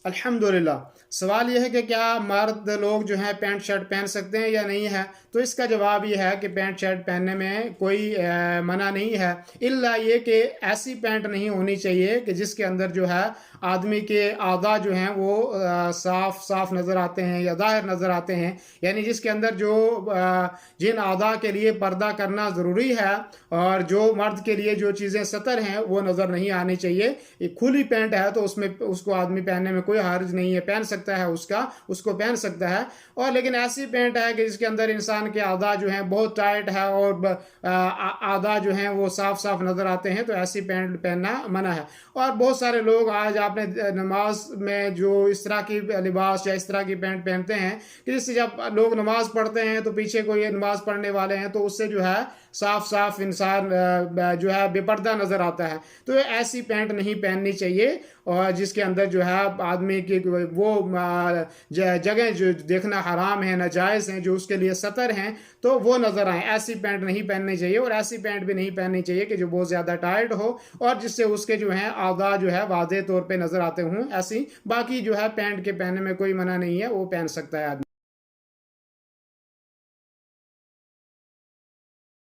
अल्हम्दुलिल्लाह। सवाल ये है कि क्या मर्द लोग जो हैं पैंट शर्ट पहन सकते हैं या नहीं है? तो इसका जवाब ये है कि पैंट शर्ट पहनने में कोई मना नहीं है, इल्ला ये कि ऐसी पैंट नहीं होनी चाहिए कि जिसके अंदर जो है आदमी के आधा जो हैं वो साफ साफ नज़र आते हैं या ज़ाहिर नज़र आते हैं। यानी जिसके अंदर जो जिन आधा के लिए पर्दा करना ज़रूरी है और जो मर्द के लिए जो चीज़ें सतर हैं वो नज़र नहीं आनी चाहिए। ये खुली पैंट है तो उसमें उसको आदमी पहनने में कोई हर्ज नहीं है, पहन सकता है, उसको पहन सकता है। और लेकिन ऐसी पैंट है कि जिसके अंदर इंसान के आधा जो है बहुत टाइट है और आधा जो है वो साफ साफ नज़र आते हैं, तो ऐसी पैंट पहनना मना है। और बहुत सारे लोग आज आपने नमाज में जो इस तरह की लिबास या इस तरह की पैंट पहनते हैं कि जिससे जब लोग नमाज पढ़ते हैं तो पीछे कोई नमाज पढ़ने वाले हैं तो उससे जो है साफ साफ इंसान जो है बेपर्दा नज़र आता है। तो ऐसी पैंट नहीं पहननी चाहिए और जिसके अंदर जो है आदमी की वो जगह जो देखना हराम है, नाजायज़ हैं, जो उसके लिए सतर हैं, तो वो नज़र आए, ऐसी पैंट नहीं पहननी चाहिए। और ऐसी पैंट भी नहीं पहननी चाहिए कि जो बहुत ज़्यादा टाइट हो और जिससे उसके जो है आधा जो है वाज़ेह तौर पे नज़र आते हों। ऐसी बाकी जो है पैंट के पहनने में कोई मना नहीं है, वो पहन सकता है आदमी।